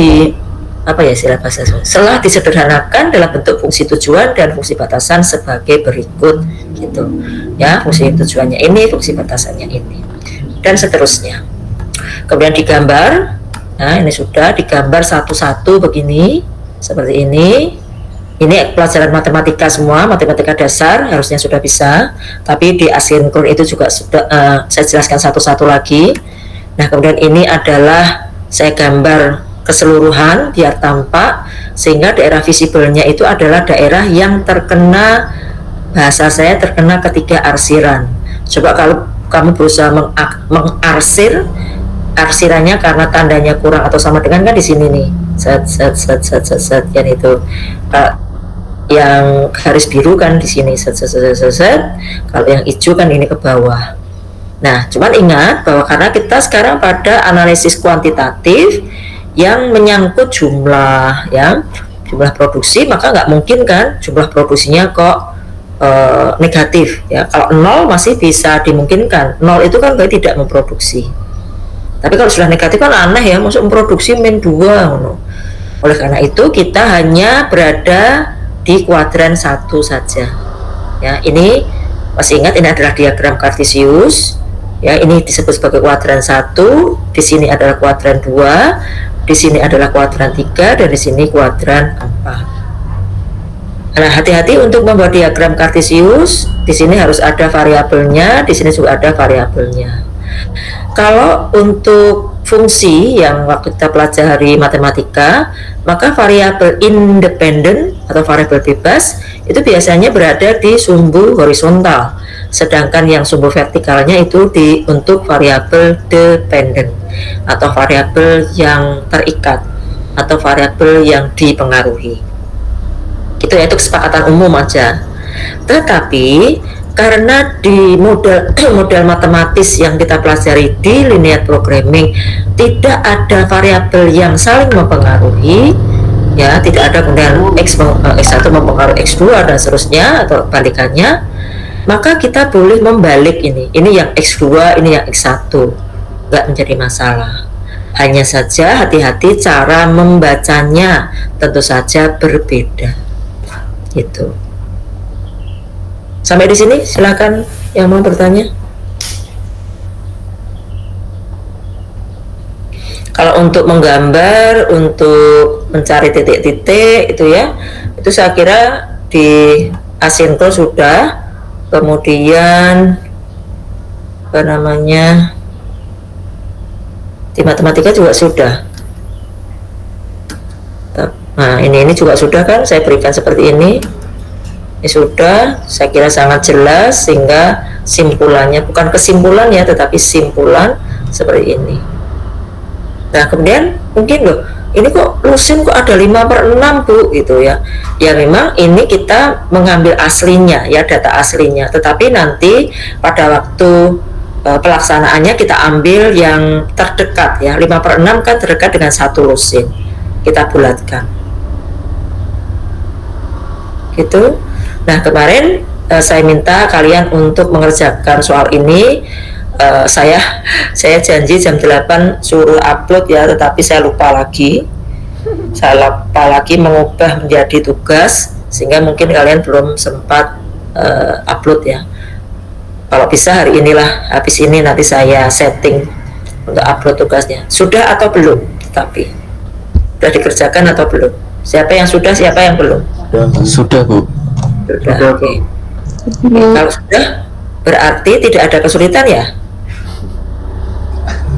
Speaker 1: telah disederhanakan dalam bentuk fungsi tujuan dan fungsi batasan sebagai berikut gitu ya. Fungsi tujuannya ini, fungsi batasannya ini, dan seterusnya. Kemudian digambar. Nah, ini sudah digambar satu-satu begini, seperti ini. Ini pelajaran matematika semua, matematika dasar harusnya sudah bisa, tapi di asinkron itu juga sudah saya jelaskan satu-satu lagi. Nah, kemudian ini adalah saya gambar keseluruhan biar tampak, sehingga daerah visibelnya itu adalah daerah yang terkena, bahasa saya terkena ketiga arsiran. Coba kalau kamu berusaha mengarsir, arsirannya karena tandanya kurang atau sama dengan kan di sini nih, set yang itu yang garis biru kan di sini, set. Kalau yang hijau kan ini ke bawah. Nah, cuman ingat bahwa karena kita sekarang pada analisis kuantitatif yang menyangkut jumlah ya, jumlah produksi, maka nggak mungkin kan jumlah produksinya kok negatif ya. Kalau 0 masih bisa dimungkinkan, 0 itu kan berarti tidak memproduksi. Tapi kalau sudah negatif kan aneh ya, masuk memproduksi -2 no. Oleh karena itu kita hanya berada di kuadran 1 saja ya. Ini masih ingat, ini adalah diagram Cartesius ya. Ini disebut sebagai kuadran 1, di sini adalah kuadran 2, di sini adalah kuadran 3, dan di sini kuadran 4. Nah, hati-hati untuk membuat diagram kartesius. Di sini harus ada variabelnya, di sini juga ada variabelnya. Kalau untuk fungsi yang waktu kita pelajari matematika, maka variabel independen atau variabel bebas itu biasanya berada di sumbu horizontal, sedangkan yang sumbu vertikalnya itu untuk variabel dependen atau variabel yang terikat atau variabel yang dipengaruhi. Itu ya, itu kesepakatan umum aja. Tetapi karena di model matematis yang kita pelajari di linear programming tidak ada variabel yang saling mempengaruhi, ya, tidak ada kemudian x1 mempengaruhi x2 dan seterusnya atau balikannya, maka kita boleh membalik ini yang x2, ini yang x1, nggak menjadi masalah. Hanya saja hati-hati cara membacanya tentu saja berbeda. Gitu. Sampai di sini silakan yang mau bertanya. Kalau untuk menggambar, untuk mencari titik-titik itu ya, itu saya kira di asinkro sudah, kemudian apa namanya, di matematika juga sudah. Nah, ini juga sudah kan, saya berikan seperti ini sudah, saya kira sangat jelas, sehingga simpulannya bukan kesimpulan ya, tetapi simpulan seperti ini. Nah, kemudian mungkin loh, ini kok lusin kok ada 5/6 Bu gitu ya. Ya memang ini kita mengambil aslinya ya, data aslinya, tetapi nanti pada waktu pelaksanaannya kita ambil yang terdekat ya. 5/6 kan terdekat dengan 1 lusin, kita bulatkan gitu. Nah, kemarin saya minta kalian untuk mengerjakan soal ini. Saya janji jam 8 suruh upload ya, tetapi saya lupa lagi mengubah menjadi tugas, sehingga mungkin kalian belum sempat upload ya. Kalau bisa hari inilah, habis ini nanti saya setting untuk upload tugasnya. Sudah atau belum? Tetapi sudah dikerjakan atau belum? Siapa yang sudah, siapa yang belum?
Speaker 6: Sudah Bu.
Speaker 1: Sudah, oke. Kalau sudah, berarti tidak ada kesulitan ya?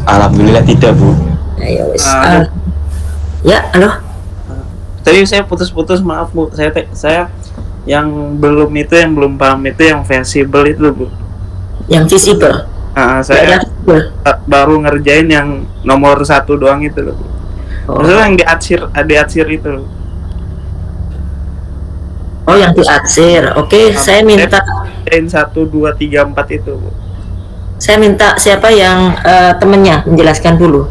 Speaker 6: Alhamdulillah tidak Bu.
Speaker 1: Ayo wis. Ya, halo.
Speaker 2: Tadi saya putus-putus, maaf Bu. Saya yang belum paham itu yang visible itu Bu.
Speaker 1: Yang visible.
Speaker 2: Saya baru ngerjain yang nomor 1 doang itu loh. Maksudnya yang di atsir itu loh.
Speaker 1: Oh, yang diatsir. Oke, saya minta
Speaker 2: 1, 2, 3, 4 itu Bu.
Speaker 1: Saya minta siapa yang temennya menjelaskan dulu.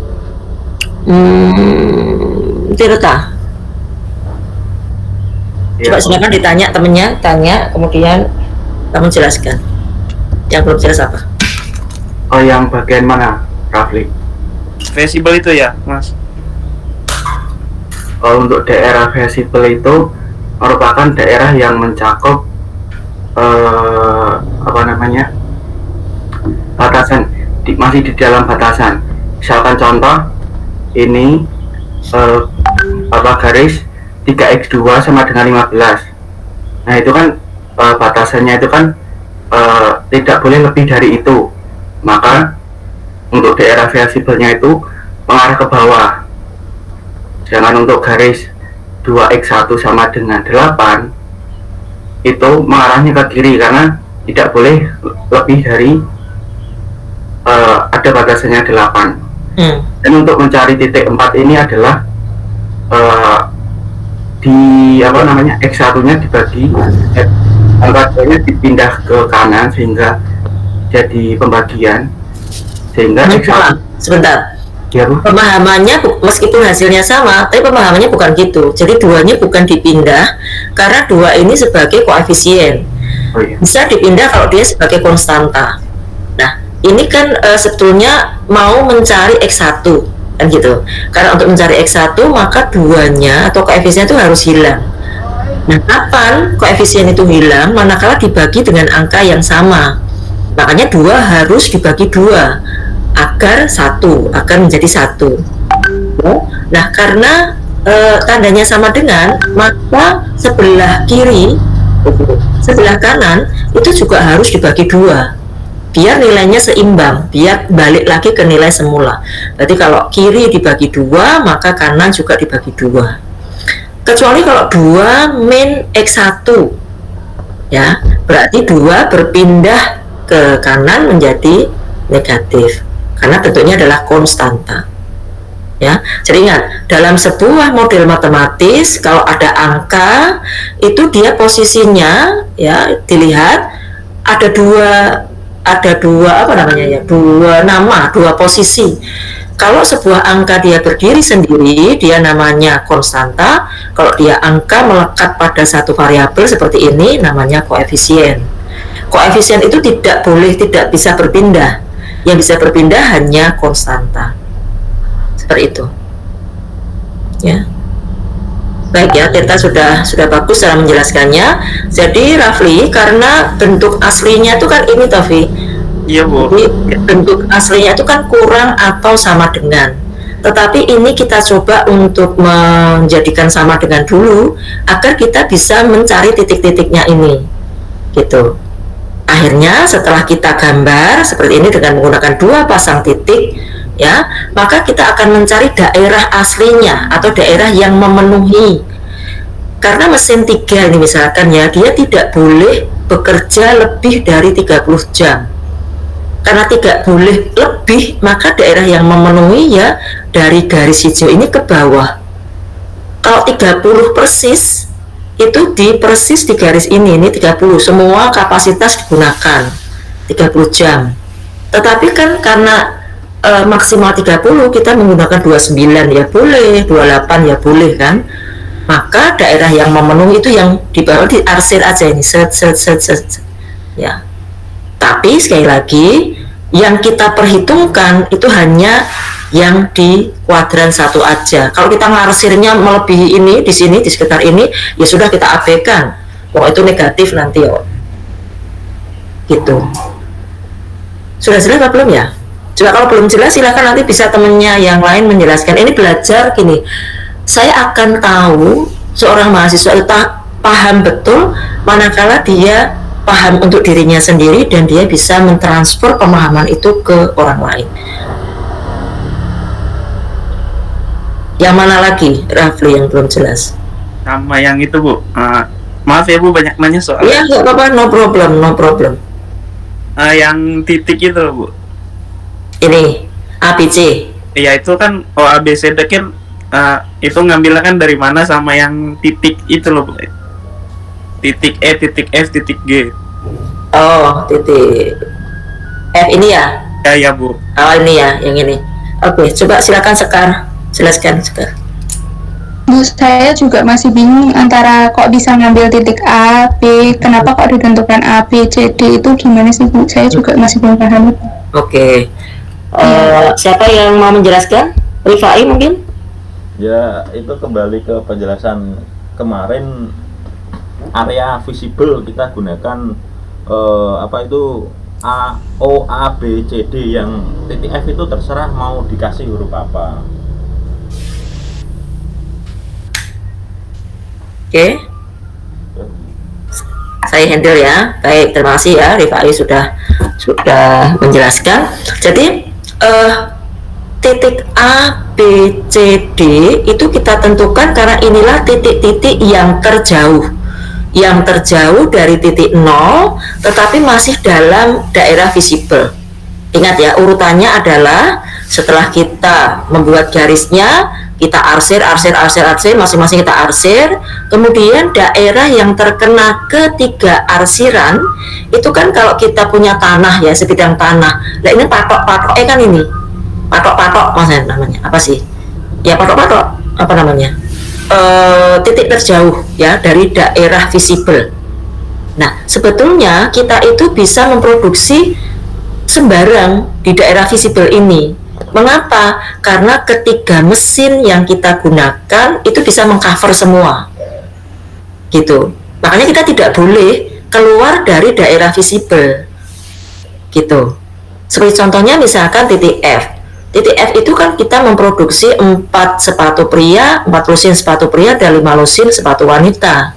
Speaker 1: Tirta. Coba silakan ditanya temennya, tanya, kemudian kamu jelaskan. Yang belum jelas apa?
Speaker 4: Oh, yang bagian mana, Rafli?
Speaker 2: Visible itu ya, Mas?
Speaker 4: Untuk daerah visible itu merupakan daerah yang mencakup batasan, masih di dalam batasan. Misalkan contoh ini garis 3x2 sama dengan 15. Nah, itu kan batasannya itu kan tidak boleh lebih dari itu. Maka untuk daerah visible-nya itu mengarah ke bawah. Sedangkan untuk garis 2x1 sama dengan 8 itu mengarahnya ke kiri, karena tidak boleh lebih dari ada batasannya 8. Dan untuk mencari titik 4 ini adalah x1 nya dibagi, angkanya dipindah ke kanan sehingga jadi pembagian, sehingga x1
Speaker 1: sebentar.
Speaker 4: Ya, Bu.
Speaker 1: Pemahamannya meskipun hasilnya sama, tapi pemahamannya bukan gitu. Jadi 2-nya bukan dipindah, karena 2 ini sebagai koefisien.
Speaker 4: Oh, iya.
Speaker 1: Bisa dipindah kalau dia sebagai konstanta. Nah, ini kan sebetulnya mau mencari x1 kan gitu. Karena untuk mencari x1 maka 2-nya atau koefisien itu harus hilang. Nah, kapan koefisien itu hilang? Manakala dibagi dengan angka yang sama. Makanya 2 harus dibagi 2 agar menjadi 1. Nah, karena tandanya sama dengan, maka sebelah kiri, sebelah kanan itu juga harus dibagi dua, biar nilainya seimbang, biar balik lagi ke nilai semula. Berarti kalau kiri dibagi dua, maka kanan juga dibagi dua. Kecuali kalau 2 min X1, ya, berarti 2 berpindah ke kanan menjadi negatif, karena bentuknya adalah konstanta. Ya, jadi ingat, dalam sebuah model matematis kalau ada angka itu dia posisinya, ya, dilihat ada dua apa namanya ya, dua nama, dua posisi. Kalau sebuah angka dia berdiri sendiri, dia namanya konstanta. Kalau dia angka melekat pada satu variabel seperti ini, namanya koefisien. Koefisien itu tidak bisa berpindah. Yang bisa berpindah hanya konstanta. Seperti itu. Ya. Baik ya, kita sudah bagus dalam menjelaskannya. Jadi Rafli, karena bentuk aslinya itu kan ini, Taufik.
Speaker 2: Iya, Bu.
Speaker 1: Jadi bentuk aslinya itu kan kurang atau sama dengan. Tetapi ini kita coba untuk menjadikan sama dengan dulu agar kita bisa mencari titik-titiknya ini. Gitu. Akhirnya setelah kita gambar seperti ini dengan menggunakan 2 pasang titik, ya, maka kita akan mencari daerah aslinya atau daerah yang memenuhi. Karena mesin 3 ini misalkan ya, dia tidak boleh bekerja lebih dari 30 jam. Karena tidak boleh lebih, maka daerah yang memenuhi ya dari garis hijau ini ke bawah. Kalau 30 persis, itu persis di garis ini 30, semua kapasitas digunakan 30 jam. Tetapi kan karena maksimal 30, kita menggunakan 29 ya boleh, 28 ya boleh kan. Maka daerah yang memenuhi itu yang di bawah diarsir aja ini, set. Ya. Tapi sekali lagi, yang kita perhitungkan itu hanya yang di kuadran 1 aja. Kalau kita ngarsirnya melebihi ini, di sini, di sekitar ini, ya sudah kita abaikan. Oh, itu negatif nanti, oh. Gitu. Sudah jelas apa belum ya? Coba kalau belum jelas, silahkan nanti bisa temennya yang lain menjelaskan. Ini belajar gini, saya akan tahu seorang mahasiswa itu paham betul manakala dia paham untuk dirinya sendiri dan dia bisa mentransfer pemahaman itu ke orang lain. Yang mana lagi, Rafli, yang belum jelas?
Speaker 2: Sama yang itu, Bu. Maaf ya, Bu, banyak nanya soal.
Speaker 1: Iya, nggak apa-apa, no problem.
Speaker 2: Yang titik itu, Bu.
Speaker 1: Ini ABC.
Speaker 2: Ya itu kan ABCD kan itu ngambilnya kan dari mana, sama yang titik itu loh, Bu. Titik E, titik F, titik G.
Speaker 1: Oh, titik F ini ya?
Speaker 2: Ya, Bu.
Speaker 1: Oh, ini ya, yang ini. Oke, coba silakan Sekar, jelaskan Sekar.
Speaker 3: Bu, saya juga masih bingung antara kok bisa ngambil titik A, B, kenapa kok ditentukan A, B, C, D, itu gimana sih, Bu? Saya juga masih belum paham.
Speaker 1: Oke. Siapa yang mau menjelaskan? Rifai mungkin?
Speaker 5: Ya, itu kembali ke penjelasan kemarin. Area visible kita gunakan apa itu A, O, A, B, C, D. Yang titik F itu terserah mau dikasih huruf apa.
Speaker 1: Oke. Saya handle ya. Baik, terima kasih ya Rifai sudah menjelaskan. Jadi titik A, B, C, D itu kita tentukan karena inilah titik-titik yang terjauh dari titik 0 tetapi masih dalam daerah visible. Ingat ya, urutannya adalah setelah kita membuat garisnya, kita arsir, masing-masing kita arsir, kemudian daerah yang terkena ketiga arsiran itu kan kalau kita punya tanah ya, sebidang tanah. Nah ini patok-patoknya kan ini, patok-patok maksudnya namanya apa sih? Ya patok-patok apa namanya? Titik terjauh ya dari daerah visible. Nah sebetulnya kita itu bisa memproduksi sembarang di daerah visible ini. Mengapa? Karena ketiga mesin yang kita gunakan itu bisa mengcover semua gitu. Makanya kita tidak boleh keluar dari daerah visible gitu. Seperti contohnya misalkan titik F. Titik F itu kan kita memproduksi 4 sepatu pria, 4 lusin sepatu pria, dan 5 lusin sepatu wanita.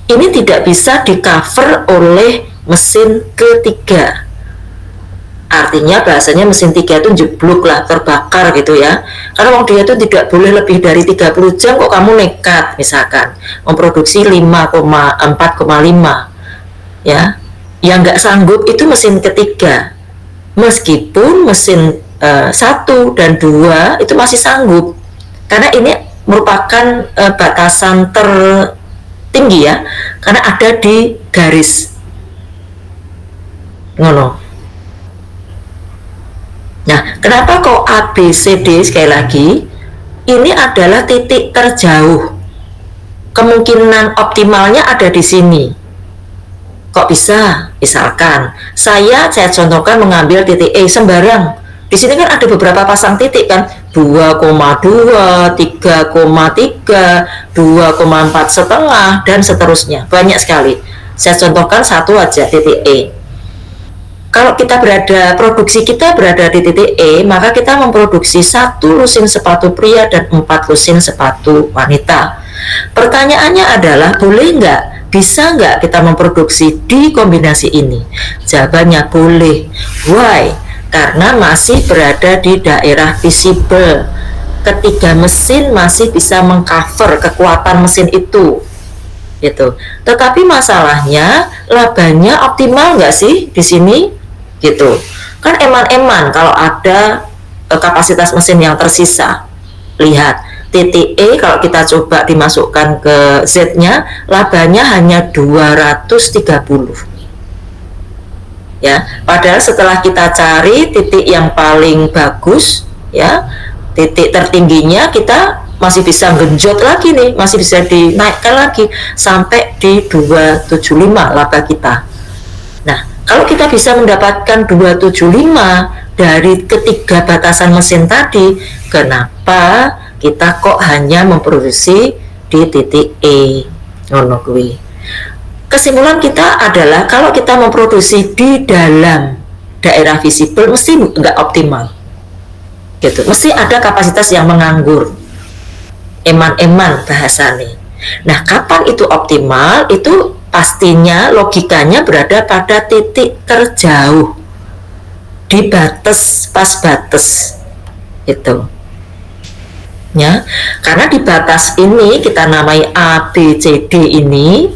Speaker 1: Ini tidak bisa di cover oleh mesin ketiga. Artinya bahasanya mesin 3 itu jeblok lah, terbakar gitu ya. Karena waktu dia itu tidak boleh lebih dari 30 jam kok kamu nekat misalkan memproduksi 4,5 ya. Yang nggak sanggup itu mesin ketiga. Meskipun mesin 1 dan 2 itu masih sanggup. Karena ini merupakan batasan tertinggi ya. Karena ada di garis. Ngono. Nah, kenapa kok A, B, C, D sekali lagi? Ini adalah titik terjauh. Kemungkinan optimalnya ada di sini. Kok bisa? Misalkan, saya contohkan mengambil titik E sembarang. Di sini kan ada beberapa pasang titik kan, 2,2, 3,3, 2,4 setengah, dan seterusnya. Banyak sekali. Saya contohkan satu aja, titik E. Kalau produksi kita berada di titik E, maka kita memproduksi 1 lusin sepatu pria dan 4 lusin sepatu wanita. Pertanyaannya adalah, boleh nggak? Bisa nggak kita memproduksi di kombinasi ini? Jawabannya boleh. Why? Karena masih berada di daerah visible. Ketiga mesin masih bisa mengcover kekuatan mesin itu. Gitu. Tetapi masalahnya, labanya optimal nggak sih di sini? Gitu kan, eman-eman kalau ada kapasitas mesin yang tersisa. Lihat titik E, kalau kita coba dimasukkan ke Z nya, labanya hanya 230 ya, padahal setelah kita cari titik yang paling bagus ya, titik tertingginya kita masih bisa genjot lagi nih, masih bisa dinaikkan lagi sampai di 275 laba kita. Nah, kalau kita bisa mendapatkan 275 dari ketiga batasan mesin tadi, kenapa kita kok hanya memproduksi di titik E? Ngono kuwi. Kesimpulan kita adalah kalau kita memproduksi di dalam daerah visible mesti nggak optimal. Gitu. Mesti ada kapasitas yang menganggur. Eman-eman bahasanya. Nah, kapan itu optimal? Itu pastinya logikanya berada pada titik terjauh di batas, pas batas itu ya, karena di batas ini kita namai A, B, C, D ini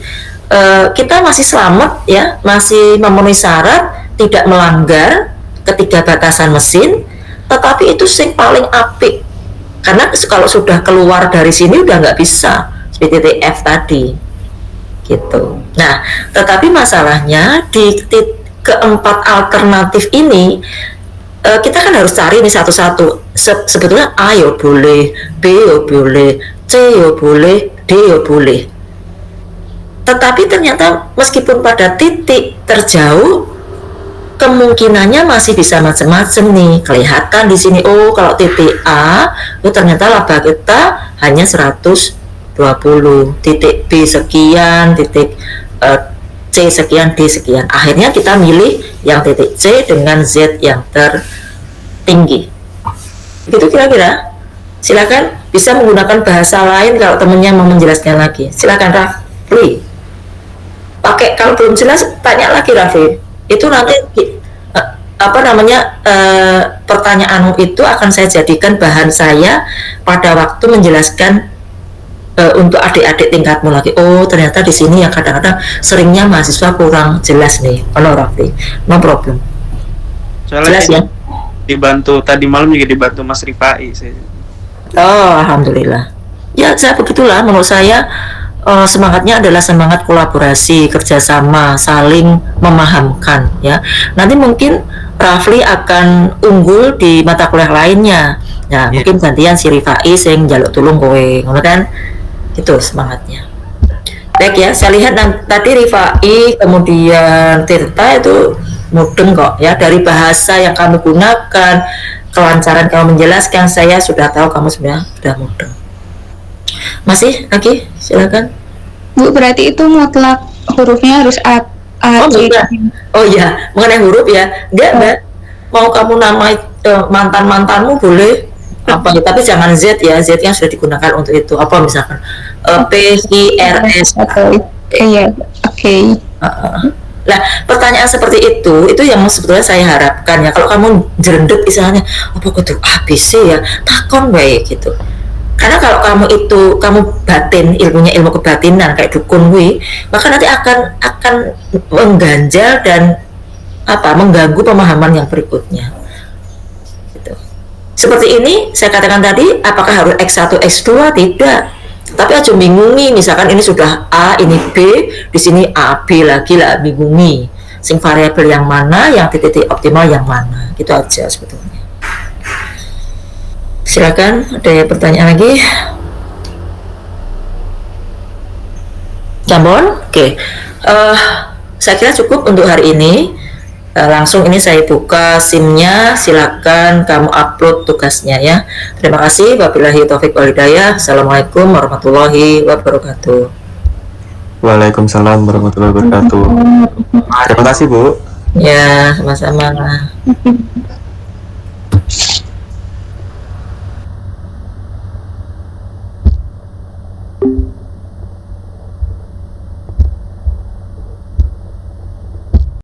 Speaker 1: kita masih selamat ya, masih memenuhi syarat, tidak melanggar ketiga batasan mesin, tetapi itu sing paling apik, karena kalau sudah keluar dari sini udah nggak bisa seperti titik F tadi gitu. Nah, tetapi masalahnya di keempat alternatif ini kita kan harus cari nih satu-satu. Sebetulnya A ya boleh, B ya boleh, C ya boleh, D ya boleh. Tetapi ternyata meskipun pada titik terjauh, kemungkinannya masih bisa macam-macam nih. Kelihatan di sini, oh kalau titik A itu ternyata laba kita hanya 120, titik B sekian, titik C sekian, D sekian. Akhirnya kita milih yang titik C dengan Z yang tertinggi. Begitu kira-kira. Silakan bisa menggunakan bahasa lain kalau temennya mau menjelaskan lagi. Silakan Rafli. Pakai, kalau belum jelas tanya lagi Rafli. Itu nanti pertanyaanmu itu akan saya jadikan bahan saya pada waktu menjelaskan untuk adik-adik tingkatmu lagi. Oh, ternyata di sini yang kadang-kadang seringnya mahasiswa kurang jelas nih. Rafli, no problem.
Speaker 2: Soalnya
Speaker 1: Jelas ya?
Speaker 2: Dibantu tadi malam juga dibantu Mas Rifai.
Speaker 1: Oh, alhamdulillah. Ya, saya begitulah. Menurut saya semangatnya adalah semangat kolaborasi, kerjasama, saling memahamkan. Ya, nanti mungkin Rafli akan unggul di mata kuliah lainnya. Ya, mungkin gantian si Rifai sing njaluk tulung kowe, ngono kan? Itu semangatnya. Baik ya, saya lihat tadi Rifai kemudian Tirta itu mudeng kok ya, dari bahasa yang kamu gunakan, kelancaran kamu menjelaskan, saya sudah tahu kamu sudah mudeng. Masih lagi, silakan.
Speaker 3: Bu, berarti itu mutlak hurufnya harus A,
Speaker 1: Oh,
Speaker 3: C,
Speaker 1: enggak. Oh ya, mengenai huruf ya, enggak. Mau kamu namai mantan-mantanmu boleh apa, tapi jangan Z ya, Z yang sudah digunakan untuk itu. Apa misalkan PIRS.
Speaker 3: Atau iya, oke.
Speaker 1: Nah, pertanyaan seperti itu yang sebetulnya saya harapkan ya. Kalau kamu jerendut misalnya, apa kudu ABC ya, takon baik gitu. Karena kalau kamu batin, ilmunya ilmu kebatinan kayak dukun wi, maka nanti akan mengganjal dan mengganggu pemahaman yang berikutnya. Gitu. Seperti ini saya katakan tadi, apakah harus X1 X2? Tidak. Tapi aja bingungi, misalkan ini sudah A, ini B, di sini A, B lagi lah, bingungi. Sing variabel yang mana, yang titik optimal yang mana, gitu aja sebetulnya. Silakan, ada pertanyaan lagi? Jambon, oke. Saya kira cukup untuk hari ini. Langsung ini saya buka SIM-nya, silakan kamu upload tugasnya ya. Terima kasih. Wabillahi taufik wal hidayah. Assalamualaikum warahmatullahi wabarakatuh.
Speaker 6: Waalaikumsalam warahmatullahi wabarakatuh. Terima kasih Bu.
Speaker 1: Ya, sama-sama.